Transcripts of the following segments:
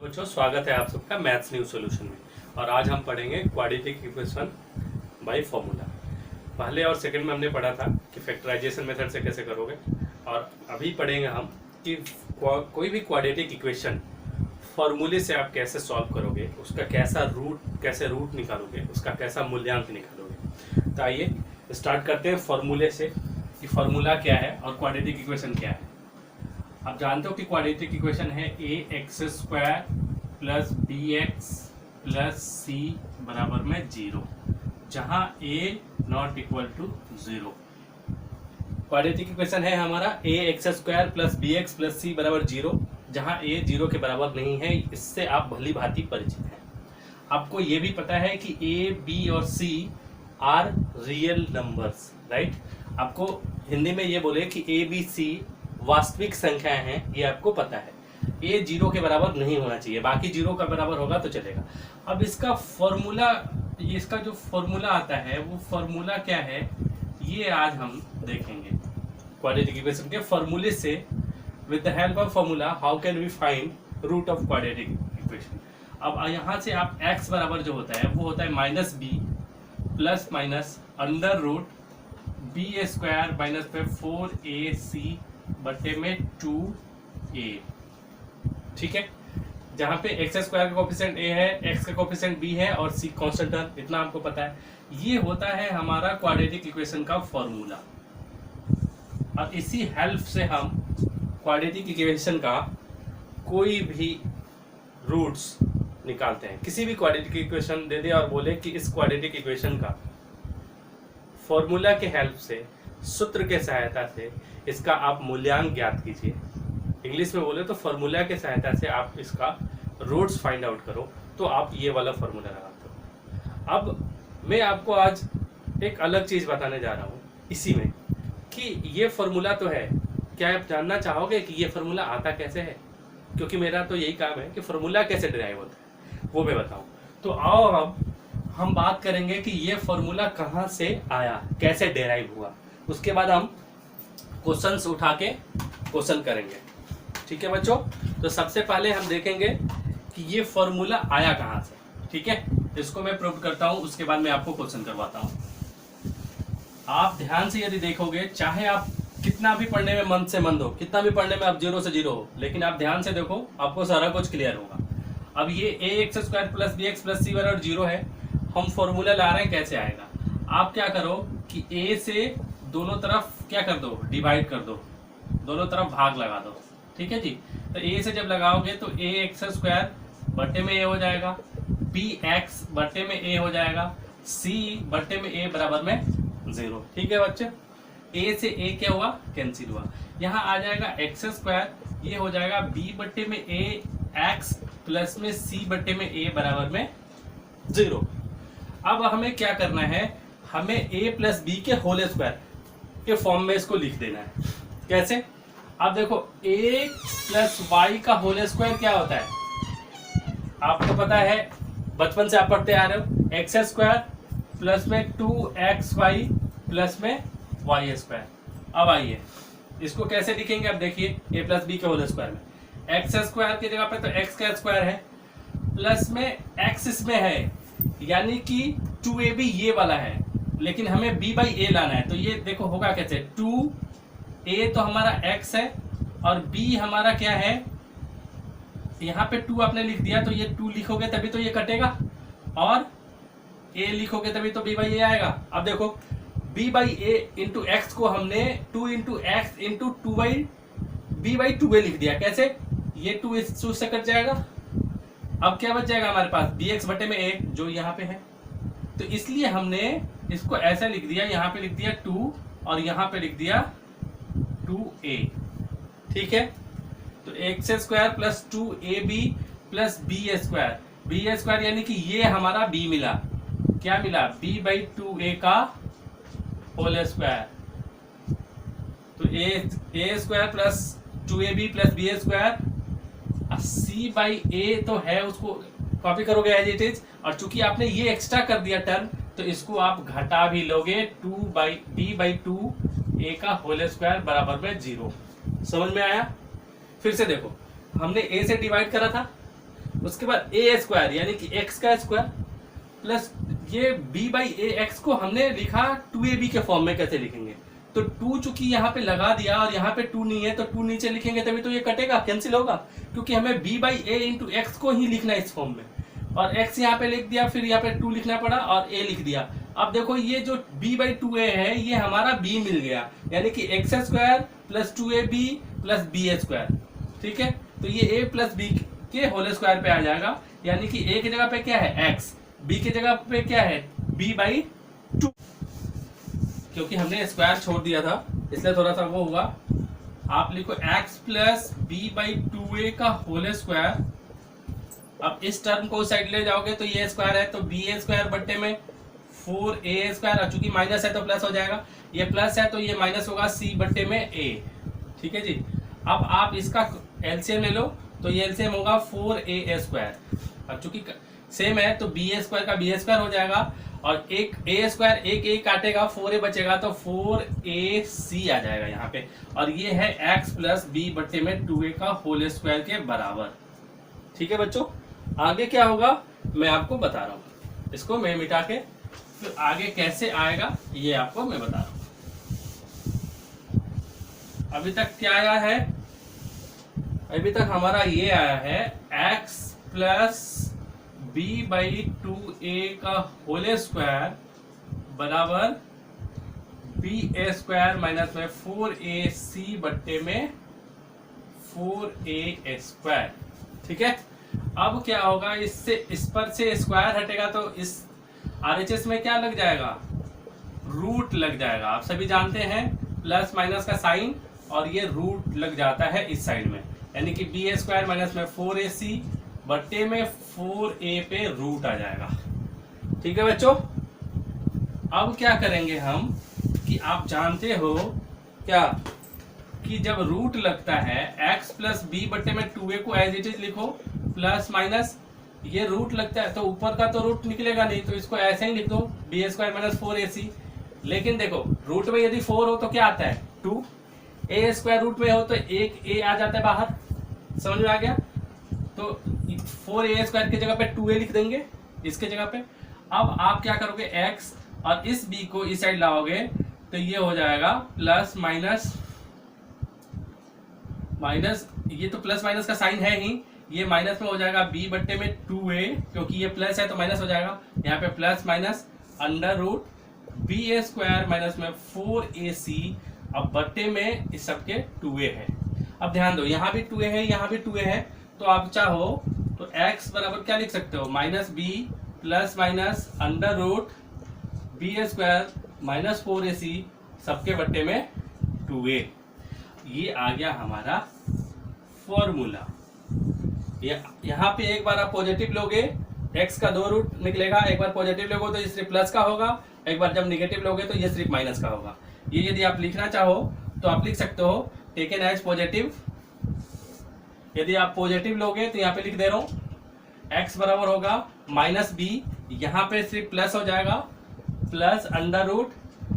बच्चों, स्वागत है आप सबका मैथ्स न्यू सॉल्यूशन में। और आज हम पढ़ेंगे क्वाड्रेटिक इक्वेशन बाय फॉर्मूला। पहले और सेकंड में हमने पढ़ा था कि फैक्टराइजेशन मेथड से कैसे करोगे, और अभी पढ़ेंगे हम कि कोई भी क्वाड्रेटिक इक्वेशन फॉर्मूले से आप कैसे सॉल्व करोगे, उसका कैसे रूट निकालोगे, उसका कैसा मूल्यांक निकालोगे। तो आइए स्टार्ट करते हैं फॉर्मूले से कि फॉर्मूला क्या है और क्वाड्रेटिक इक्वेशन क्या है। आप जानते हो कि क्वाड्रेटिक इक्वेशन है ax² plus bx plus c बराबर में 0, जहां a not equal to 0। Quadratic equation है हमारा ax² plus bx plus c बराबर 0, जहां a 0 के बराबर नहीं है। इससे आप भली भांति परिचित हैं। आपको ये भी पता है कि a, b और c are real numbers, right. आपको हिंदी में ये बोले कि a, b, c वास्तविक संख्याएं हैं, ये आपको पता है। a 0 के बराबर नहीं होना चाहिए, बाकी 0 का बराबर होगा तो चलेगा। अब इसका फॉर्मूला, इसका जो फॉर्मूला आता है वो फॉर्मूला क्या है, ये आज हम देखेंगे। क्वाड्रेटिक इक्वेशन के फॉर्मूले से, with the help of formula, how can we find root of quadratic equation. अब यहाँ से आप x बराबर जो होता है वो होता है -b plus minus under root b² minus 4ac बटे में 2a, ठीक है। जहां पे x² का कोफिशिएंट a है, x का कोफिशिएंट b है और c कांस्टेंट है, इतना आपको पता है। ये होता है हमारा क्वाड्रेटिक इक्वेशन का फॉर्मूला। और इसी हेल्प से हम क्वाड्रेटिक इक्वेशन का कोई भी रूट्स निकालते हैं। किसी भी क्वाड्रेटिक इक्वेशन दे दे और बोले कि इस क्वाड्रेटिक इक्वेशन का फॉर्मूला के हेल्प से, सूत्र के सहायता से इसका आप मूल्यांक ज्ञात कीजिए। इंग्लिश में बोले तो फॉर्मूला के सहायता से आप इसका रूट्स फाइंड आउट करो, तो आप ये वाला फॉर्मूला लगाते हो। अब मैं आपको आज एक अलग चीज बताने जा रहा हूँ इसी में, कि ये फॉर्मूला तो है, क्या आप जानना चाहोगे कि ये फॉर्मूला आता कैसे है? क्योंकि मेरा तो यही काम है कि फॉर्मूला कैसे डिराइव होता है वो मैं बताऊं। तो आओ अब हम बात करेंगे कि ये फॉर्मूला कहाँ से आया, कैसे डिराइव हुआ। उसके बाद हम क्वेश्चंस उठा के क्वेश्चन करेंगे, ठीक है बच्चों। तो सबसे पहले हम देखेंगे कि ये फॉर्मूला आया कहाँ से, ठीक है। इसको मैं प्रूव करता हूँ, उसके बाद मैं आपको क्वेश्चन करवाता हूँ। आप ध्यान से यदि देखोगे, चाहे आप कितना भी पढ़ने में मंद से मंद हो, कितना भी पढ़ने में आप 0 से 0 हो, लेकिन आप ध्यान से देखो, आपको सारा कुछ क्लियर होगा। अब ये ax² plus bx plus c बराबर 0 है। हम फॉर्मूला ला रहे हैं, कैसे आएगा। आप क्या करो कि a से दोनों तरफ क्या कर दो, डिवाइड कर दो, दोनों तरफ भाग लगा दो, ठीक है जी। तो a से जब लगाओगे तो ax² बटे में a हो जाएगा, bx बटे में a हो जाएगा, c बटे में a बराबर में 0, ठीक है बच्चे। a से a क्या हुआ, कैंसिल हुआ। यहाँ आ जाएगा x², ये हो जाएगा b बटे में a x प्लस में c बटे में a बराबर में 0। अब हमें क्या करना है, हमें a प्लस बी के होल स्क्वायर के फॉर्म में इसको लिख देना है। कैसे? अब देखो, a प्लस वाई का होल स्क्वायर क्या होता है, आपको पता है, बचपन से आप पढ़ते आ रहे हो, x² प्लस में 2xy प्लस में y²। अब आइए इसको कैसे लिखेंगे। अब देखिए, a प्लस बी के होल स्क्वायर में x² की जगह पे तो x का स्क्वायर है, प्लस में x इसमें है, यानी कि 2ab ये वाला है, लेकिन हमें b बाई a लाना है। तो ये देखो होगा कैसे, 2a तो हमारा x है और b हमारा क्या है, यहाँ पे 2 आपने लिख दिया, तो ये 2 लिखोगे तभी तो ये कटेगा, और a लिखोगे तभी तो b बाई a आएगा। अब देखो, b by a into x को हमने 2 into x into 2 by b by 2a लिख दिया। कैसे, ये 2 इस 2 से कट जाएगा। अब क्या बच जाएगा हमारे पास, bx बटे में a जो यहाँ पे है। तो इसलिए हमने इसको ऐसा लिख दिया, यहाँ पे लिख दिया 2 और यहाँ पे लिख दिया 2a, ठीक है। तो x² plus 2ab plus b² यानी कि ये हमारा b मिला, क्या मिला, b बाई 2a का होल स्क्वायर। तो a² plus 2ab plus b², c by a तो है, उसको कॉपी करोगे एज इट इज, और चूंकि आपने ये एक्स्ट्रा कर दिया टर्म, तो इसको आप घटा भी लोगे, b बाई 2a का होल स्क्वायर बराबर में 0। समझ में आया? फिर से देखो, हमने a से डिवाइड करा था, उसके बाद ए स्क्वायर यानी कि एक्स का स्क्वायर प्लस ये बी बाई ए एक्स को हमने लिखा 2ab के फॉर्म में। कैसे लिखेंगे, तो 2 चूंकि यहाँ पे लगा दिया और यहाँ पे 2 नहीं है तो 2 नीचे लिखेंगे तभी तो ये कटेगा, कैंसिल होगा, क्योंकि हमें b by A into x को ही लिखना है इस फॉर्म में। और x यहाँ पे लिख दिया, फिर यहाँ पे 2 लिखना पड़ा और a लिख दिया। अब देखो ये जो b बाई 2a है ये हमारा b मिल गया, यानी कि x square plus 2ab plus b square. ठीक है, तो ये a प्लस बी के होल स्क्वायर पे आ जाएगा, यानी कि a की जगह पे क्या है x, b की जगह पे क्या है b बाई 2, क्योंकि हमने स्क्वायर छोड़ दिया था इसलिए थोड़ा सा वो हुआ। आप लिखो x plus B by 2a का होल स्क्वायर। अब इस टर्म को उस साइड ले जाओगे तो ये स्क्वायर है तो बी ए स्क्वायर बट्टे में 4a स्क्वायर, और चूंकि माइनस है तो प्लस हो जाएगा, ये प्लस है तो ये माइनस होगा c बट्टे में a। ठीक है जी, अब आप इसका एलसीएम ले लो तो ये एलसीएम होगा 4a स्क्वायर, और चूंकि सेम है तो बी ए स्क्वायर का बी ए स्क्वायर हो जाएगा, और एक ए स्क्वायर एक ए काटेगा 4a बचेगा तो 4ac आ जाएगा यहाँ पे, और ये है x प्लस बी बट्टे में 2a का होल स्क्वायर के बराबर। ठीक है बच्चों, आगे क्या होगा मैं आपको बता रहा हूँ, इसको मैं मिटा के फिर आगे कैसे आएगा ये आपको मैं बता रहा हूँ। अभी तक क्या आया है, अभी तक हमारा ये आया है x plus B by 2a का होल स्क्वायर बराबर बी ए स्क्वायर माइनस में 4ac बट्टे में 4a स्क्वायर। ठीक है, अब क्या होगा, इससे इस पर से स्क्वायर हटेगा तो इस आरएचएस में क्या लग जाएगा, रूट लग जाएगा। आप सभी जानते हैं प्लस माइनस का साइन, और ये रूट लग जाता है इस साइड में, यानी कि बी ए स्क्वायर माइनस में 4ac बट्टे में 4a पे रूट आ जाएगा। ठीक है बच्चों, अब क्या करेंगे हम कि आप जानते हो क्या कि जब रूट लगता है x प्लस बी बट्टे में 2a को एज इट इज लिखो, प्लस माइनस ये रूट लगता है तो ऊपर का तो रूट निकलेगा नहीं तो इसको ऐसे ही लिख दो बी स्क्वायर माइनस 4ac। लेकिन देखो रूट में यदि 4 हो तो क्या आता है 2, a स्क्वायर रूट में हो तो एक a आ जाता है बाहर, समझ में आ गया, तो 4a स्क्वायर की जगह पे 2a लिख देंगे इसके जगह पे। अब आप क्या करोगे x और इस b को इस साइड लाओगे तो ये हो जाएगा प्लस माइनस माइनस, ये तो प्लस माइनस का साइन है ही, ये माइनस में हो जाएगा b बट्टे में 2a, क्योंकि ये प्लस है तो माइनस हो जाएगा, यहाँ पे plus minus under root b square minus में 4ac, अब बट्टे में इस सबके 2a है। अब ध्यान दो यहाँ भी 2a है यहाँ भी 2a है, तो आप चाहो तो x बराबर क्या लिख सकते हो minus b plus minus under root b square minus 4ac सबके बट्टे में 2a। ये आ गया हमारा फॉर्मूला। यहाँ पे एक बार आप पॉजिटिव लोगे x का 2 रूट निकलेगा, एक बार पॉजिटिव लोगे तो ये सिर्फ प्लस का होगा, एक बार जब निगेटिव लोगे तो ये सिर्फ माइनस का होगा। ये यदि आप लिखना चाहो तो आप लिख सकते हो टेकन एज पॉजिटिव। यदि आप पॉजिटिव लोगे तो यहाँ पे लिख दे रहा हूँ x बराबर होगा माइनस बी, यहाँ पे सिर्फ प्लस हो जाएगा, plus under root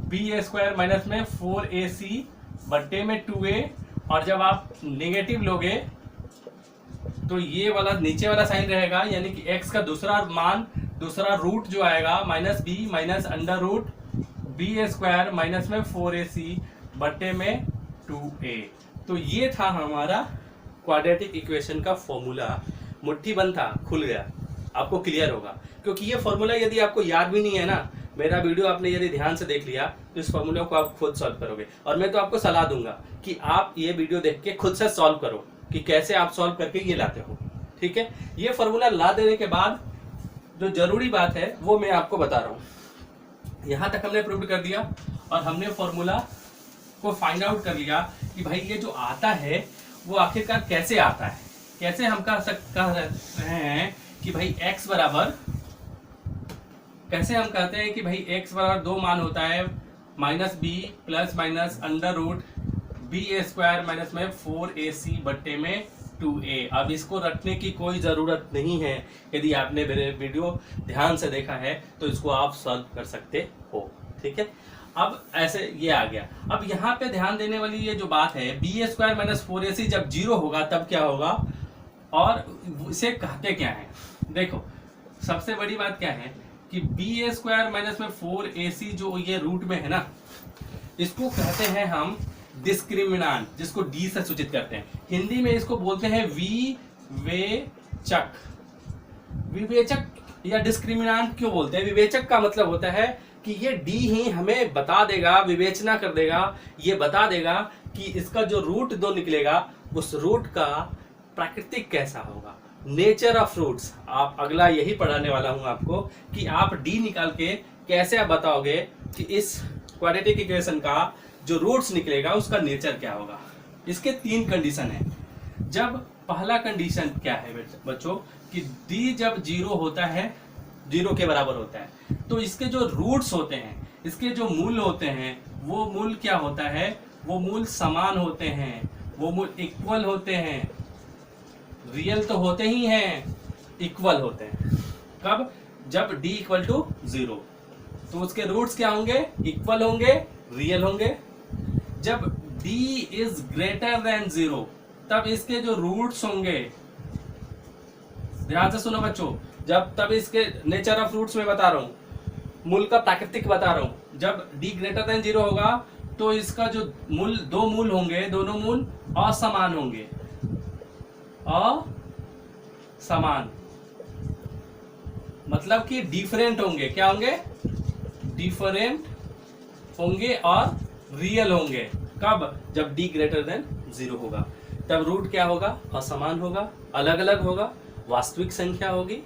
b square minus में 4ac बट्टे में 2a, और जब आप नेगेटिव लोगे तो ये वाला नीचे वाला साइन रहेगा, यानी कि x का दूसरा मान दूसरा रूट जो आएगा minus b minus under root b square minus में 4ac बट्टे में 2a। तो ये था हमारा क्वाड्रेटिक इक्वेशन का फॉर्मूला। मुट्ठी बंद था, खुल गया, आपको क्लियर होगा, क्योंकि ये फॉर्मूला यदि आपको याद भी नहीं है ना, मेरा वीडियो आपने यदि ध्यान से देख लिया तो इस फॉर्मूला को आप खुद सॉल्व करोगे। और मैं तो आपको सलाह दूंगा कि आप ये वीडियो देख के खुद से सॉल्व करो कि कैसे आप सॉल्व करके ये लाते हो। ठीक है, ये फॉर्मूला ला देने के बाद जो जरूरी बात है वो मैं आपको बता रहा हूँ। यहाँ तक हमने प्रूव कर दिया और हमने फॉर्मूला को फाइंड आउट कर लिया कि भाई ये जो आता है वो आखिरकार कैसे आता है। कैसे हम कह रहे हैं कि भाई x बराबर, कैसे हम कहते हैं कि भाई x बराबर 2 मान होता है minus b plus minus under root b square minus में 4ac बट्टे में 2a। अब इसको रखने की कोई ज़रूरत नहीं है, यदि आपने मेरे वीडियो ध्यान से देखा है तो इसको आप सॉल्व कर सकते हो। ठीक है, अब ऐसे ये आ गया। अब यहाँ पे ध्यान देने वाली ये जो बात है बी स्क्वायर माइनस 4ac जब 0 होगा तब क्या होगा, और इसे कहते क्या है, देखो सबसे बड़ी बात क्या है कि बी ए स्क्वायर माइनस में 4ac जो ये रूट में है ना, इसको कहते हैं हम डिस्क्रिमिनांट, जिसको डी से सूचित करते हैं। हिंदी में इसको बोलते हैं विवेचक। विवेचक या डिस्क्रिमिनांट क्यों बोलते हैं? विवेचक का मतलब होता है कि ये डी ही हमें बता देगा, विवेचना कर देगा, ये बता देगा कि इसका जो रूट 2 निकलेगा उस रूट का प्राकृतिक कैसा होगा, नेचर ऑफ रूट्स। आप अगला यही पढ़ाने वाला हूं आपको कि आप डी निकाल के कैसे आप बताओगे कि इस क्वाड्रेटिक इक्वेशन का जो रूट्स निकलेगा उसका नेचर क्या होगा। इसके 3 कंडीशन है। जब पहला कंडीशन क्या है बच्चों कि डी जब 0 होता है, 0 के बराबर होता है, तो इसके जो रूट्स होते हैं, इसके जो मूल होते हैं, वो मूल क्या होता है, वो मूल समान होते हैं, वो मूल इक्वल होते हैं। रियल तो होते ही हैं, इक्वल होते हैं। कब? जब d इक्वल टू 0, तो उसके रूट्स क्या होंगे? इक्वल होंगे, रियल होंगे। जब d इज ग्रेटर देन 0, तब इसके जो रूट्स होंगे, ध्यान से सुनो बच्चों, तब इसके नेचर ऑफ रूट्स में बता रहा हूं, मूल का प्राकृतिक बता रहा हूं। जब d ग्रेटर देन 0 होगा तो इसका जो मूल, 2 मूल होंगे, दोनों मूल असमान होंगे, असमान मतलब कि डिफरेंट होंगे। क्या होंगे? डिफरेंट होंगे और रियल होंगे। कब? जब d ग्रेटर देन 0 होगा। तब रूट क्या होगा? असमान होगा, अलग अलग होगा, वास्तविक संख्या होगी।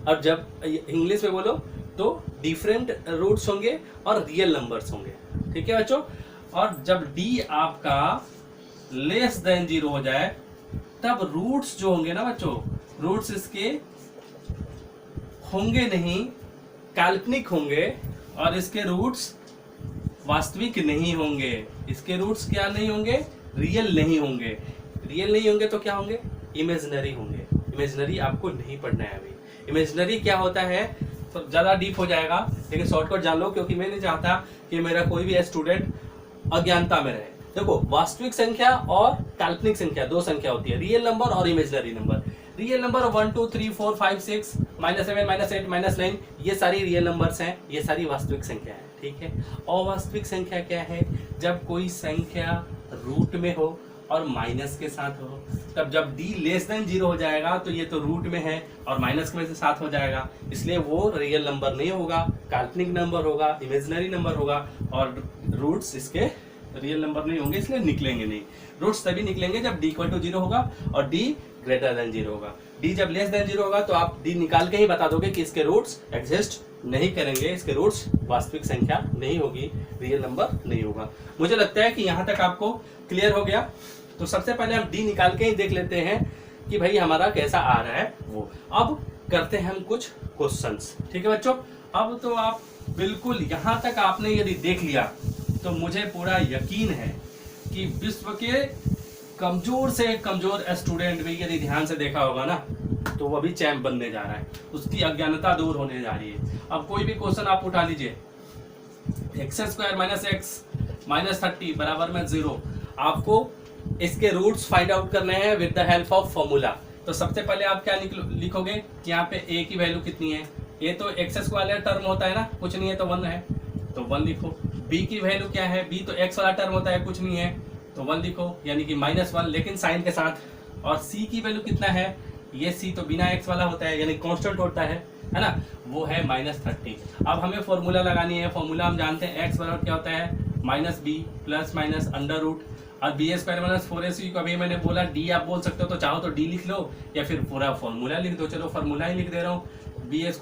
और जब इंग्लिश में बोलो तो डिफरेंट रूट्स होंगे और रियल नंबर्स होंगे। ठीक है बच्चों? और जब d आपका लेस देन 0 हो जाए, तब रूट्स जो होंगे ना बच्चों, रूट्स इसके होंगे नहीं, काल्पनिक होंगे, और इसके रूट्स वास्तविक नहीं होंगे। इसके रूट्स क्या नहीं होंगे? रियल नहीं होंगे। रियल नहीं होंगे तो क्या होंगे? इमेजिनरी होंगे। इमेजिनरी आपको नहीं पढ़ना है अभी। इमेजिनरी क्या होता है तो ज़्यादा डीप हो जाएगा, लेकिन शॉर्टकट जान लो, क्योंकि मैं नहीं चाहता कि मेरा कोई भी स्टूडेंट अज्ञानता में रहे। देखो, वास्तविक संख्या और काल्पनिक संख्या 2 संख्या होती है, रियल नंबर और इमेजिनरी नंबर। रियल नंबर 1 2 3 4 5 6 -7 -8 -9, ये सारी रियल नंबर्स हैं, ये सारी वास्तविक संख्या है। ठीक है? अवास्तविक संख्या क्या है? जब कोई संख्या रूट में हो और माइनस के साथ हो। तब जब d लेस देन 0 हो जाएगा तो ये तो रूट में है और माइनस के साथ हो जाएगा, इसलिए वो रियल नंबर नहीं होगा, काल्पनिक नंबर होगा, इमेजिनरी नंबर होगा, और रूट्स इसके रियल नंबर नहीं होंगे, इसलिए निकलेंगे नहीं। रूट्स तभी निकलेंगे जब d इक्वल टू 0 होगा और d ग्रेटर देन 0 होगा। d जब लेस देन 0 होगा तो आप d निकाल के ही बता दोगे कि इसके रूट्स एग्जिस्ट नहीं करेंगे, इसके रूट्स वास्तविक संख्या नहीं होगी, रियल नंबर नहीं होगा। मुझे लगता है कि यहाँ तक आपको क्लियर हो गया। तो सबसे पहले हम d निकाल के ही देख लेते हैं कि भाई हमारा कैसा आ रहा है वो। अब करते हैं हम कुछ क्वेश्चंस। ठीक है बच्चों? अब तो आप बिल्कुल यहाँ तक आपने यदि देख लिया तो मुझे पूरा यकीन है कि विश्व के कमजोर से कमजोर स्टूडेंट भी यदि ध्यान से देखा होगा ना, तो वो भी चैंप बनने जा रहा है, उसकी अज्ञानता दूर होने जा रही है। अब कोई भी क्वेश्चन आप उठा लीजिए, x² - x -30 बराबर में 0, आपको इसके रूट्स फाइंड आउट करने हैं with the help of formula. तो सबसे पहले आप क्या लिखोगे कि यहाँ पे a की वैल्यू कितनी है? ये तो x वाला टर्म होता है ना, कुछ नहीं है तो 1 है, तो 1 लिखो। b की वैल्यू क्या है? b तो x वाला टर्म होता है, कुछ नहीं है, तो 1 लिखो, यानी कि -1 लेकिन साइन के साथ। और c की वैल्यू कितना है? ये c तो बिना x वाला होता है, यानी कांस्टेंट होता है ना, वो है -30। अब हमें फॉर्मूला लगानी है। फॉर्मूला हम जानते हैं, x बराबर क्या होता है? -b plus minus under root, और b² - 4ac को अभी मैंने बोला d आप बोल सकते हो, तो चाहो तो d लिख लो या फिर पूरा फॉर्मूला लिख दो। चलो फॉर्मूला ही लिख दे रहा हूँ, b² -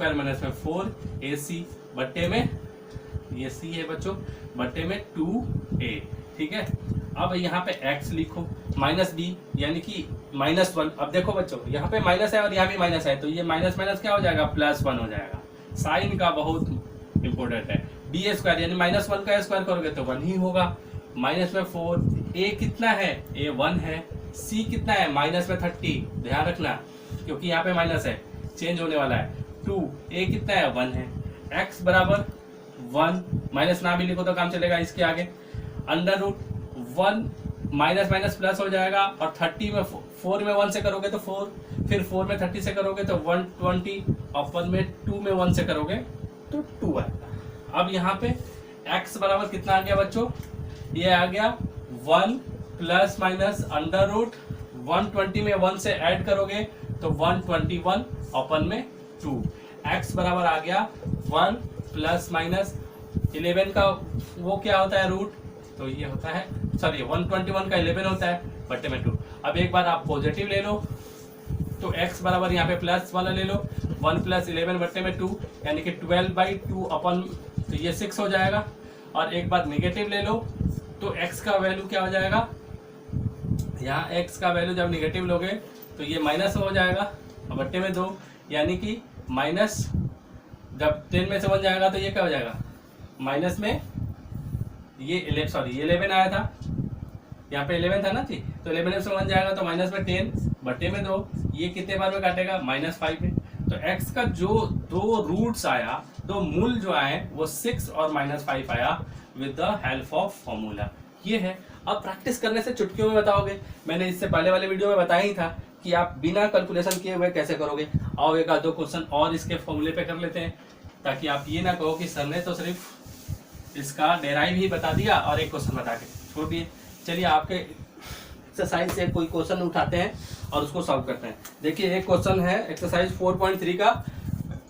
4ac बट्टे में, ये c है बच्चों, बट्टे में 2a। ठीक है? अब यहाँ पे x लिखो, -b यानी कि -1। अब देखो बच्चों, यहाँ पे माइनस है और यहाँ भी माइनस है, तो ये माइनस माइनस क्या हो जाएगा? +1 हो जाएगा। साइन का बहुत इंपॉर्टेंट है। b² यानी -1 का स्क्वायर करोगे तो 1 ही होगा। -4, a कितना है? a 1 है। c कितना है? -30, ध्यान रखना क्योंकि यहाँ पे माइनस है, चेंज होने वाला है। 2, a कितना है? 1 है। x बराबर 1, माइनस ना भी लिखो तो काम चलेगा इसके आगे। Under root 1 minus minus plus हो जाएगा, और 30 में 4 में 1 से करोगे तो 4, फिर 4 में 30 से करोगे तो 120, अपन में 2 में 1 से करोगे तो 2 आएगा। अब यहाँ पे x बराबर कितना आ गया बच्चों, ये आ गया 1 प्लस माइनस अंडर रूट 120 में 1 से ऐड करोगे तो 121 अपन में 2। x बराबर आ गया 1 प्लस माइनस 11 का वो क्या होता है रूट, तो ये होता है, सॉरी 121 का 11 होता है बट्टे में 2। अब एक बार आप पॉजिटिव ले लो तो x बराबर यहाँ पे प्लस वाला ले लो, 1 प्लस 11 बट्टे में 2 यानी कि 12/2 अपन, तो ये 6 हो जाएगा। और एक बार नेगेटिव ले लो तो x का वैल्यू क्या हो जाएगा, यहाँ x का वैल्यू जब नेगेटिव लोगे तो ये माइनस हो जाएगा और बट्टे में 2 यानी कि माइनस, जब 10 में से 1 जाएगा तो ये क्या हो जाएगा माइनस में, ये 11 आया था, यहाँ पे 11 था ना जी, तो 11 में से 1 जाएगा तो माइनस में 10 बट्टे में 2, ये कितने बार में काटेगा -5 में। तो x का जो 2 रूट्स आया, 2 मूल जो आए वो 6 और -5 आया with the help of formula. ये है, अब प्रैक्टिस करने से चुटकियों में बताओगे। मैंने इससे पहले वाले वीडियो में बताया ही था कि आप बिना कैलकुलेशन किए हुए कैसे करोगे। आओ एक आध 2 क्वेश्चन और इसके फॉर्मूले पे कर लेते हैं, ताकि आप ये ना कहो कि सर ने तो सिर्फ इसका डेराइव ही बता दिया और एक क्वेश्चन बता के छोड़ दिए। चलिए आपके एक्सरसाइज से कोई क्वेश्चन उठाते हैं और उसको सॉल्व करते हैं। देखिए एक क्वेश्चन है एक्सरसाइज 4.3 का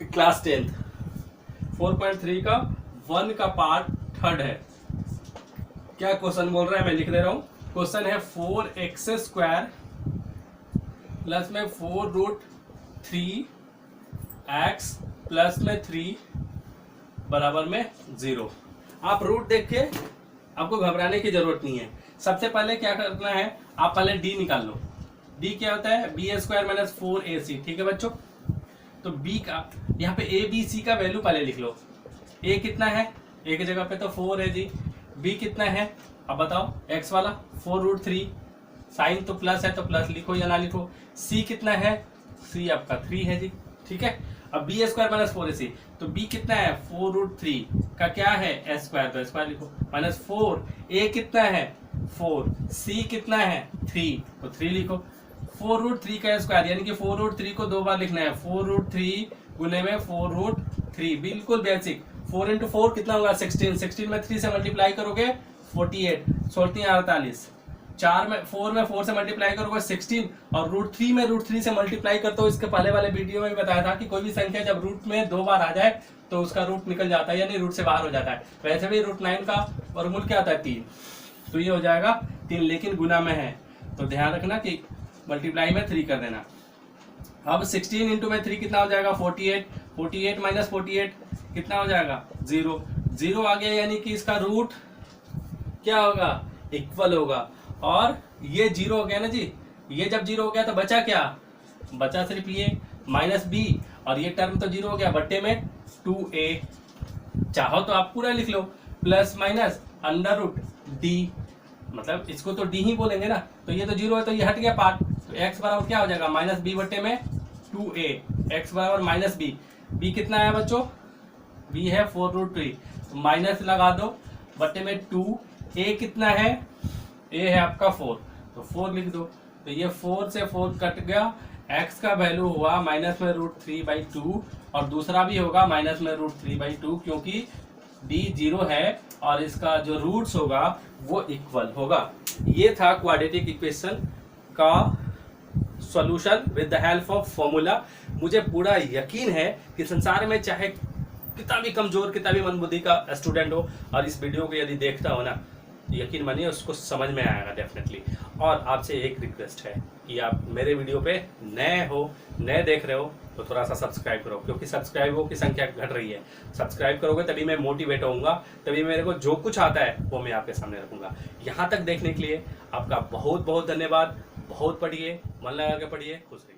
क्लास 10, 4.3 का 1 का पार्ट 3 है। क्या क्वेश्चन बोल रहा है, मैं लिख दे रहा हूँ। क्वेश्चन है 4x² प्लस में 4√3x प्लस में 3 बराबर में 0। आप रूट देख के आपको घबराने की जरूरत नहीं है। सबसे पहले क्या करना है, आप पहले d निकाल लो। d क्या होता है, b² - 4ac, ठीक है बच्चों। तो b का यहाँ पे a b c का वैल्यू पहले लिख लो। a कितना है, a की जगह पे तो 4 है जी। b कितना है, अब बताओ, x वाला 4√3, साइन तो प्लस है तो प्लस लिखो या ना लिखो। c कितना है, c आपका 3 है जी, ठीक है। अब b² - 4ac, तो b कितना है 4√3 का क्या है s², तो s² लिखो, -4, a कितना है 4, c कितना है 3, तो 3 लिखो। 4√3 का स्क्वायर यानी कि 4√3 को 2 बार लिखना है, 4√3 गुने में 4√3, बिल्कुल बेसिक। 4 × 4 कितना होगा 16, 16 में 3 से मल्टीप्लाई करोगे 48, 48, 4 में 4 से मल्टीप्लाई करोगे 16 और √3 में √3 से मल्टीप्लाई करते हो। इसके पहले वाले वीडियो में बताया था कि कोई भी संख्या जब रूट में 2 बार आ जाए तो उसका रूट निकल जाता है, यानी रूट से बाहर हो जाता है। वैसे भी √9 का वर्गमूल क्या आता है 3, तो ये हो जाएगा 3, लेकिन गुना में है तो ध्यान रखना कि मल्टीप्लाई में 3 कर देना। अब 16 × में 3 कितना हो जाएगा 48, 48 - 48 कितना हो जाएगा 0, 0 आ गया, यानी कि इसका रूट क्या होगा इक्वल होगा। और ये 0 हो गया ना जी, ये जब 0 हो गया तो बचा क्या, बचा सिर्फ ये -b, और ये टर्म तो 0 हो गया, बट्टे में 2a। चाहो तो आप पूरा लिख लो, प्लस माइनस √d, मतलब इसको तो d ही बोलेंगे ना, तो ये तो 0 है तो ये हट गया पार्ट, तो x बराबर क्या हो जाएगा -b बट्टे में 2a, x बराबर -b। b कितना है बच्चों, b है 4√3, तो माइनस लगा दो बट्टे में 2, a कितना है, a है आपका 4, तो 4 लिख दो। तो ये 4 से 4 कट गया, x का वैल्यू हुआ -√3/2 और दूसरा भी होगा -√3/2, क्योंकि d 0 है और इसका जो रूट्स होगा वो इक्वल होगा। ये था क्वाड्रेटिक इक्वेशन का solution with the help of formula. मुझे पूरा यकीन है कि संसार में चाहे कितना भी कमजोर, कितना भी मंदबुद्धि का स्टूडेंट हो और इस वीडियो को यदि देखता हो ना, यकीन मानिए उसको समझ में आएगा डेफिनेटली। और आपसे एक रिक्वेस्ट है कि आप मेरे वीडियो पे नए देख रहे हो तो थोड़ा सा सब्सक्राइब करो, क्योंकि सब्सक्राइबरों की संख्या घट रही है। सब्सक्राइब करोगे तभी मैं मोटिवेट होऊंगा, तभी मेरे को जो कुछ आता है वो मैं आपके सामने रखूंगा। यहाँ तक देखने के लिए आपका बहुत बहुत धन्यवाद। बहुत पढ़िए, मन लगा के पढ़िए, खुश रहिए।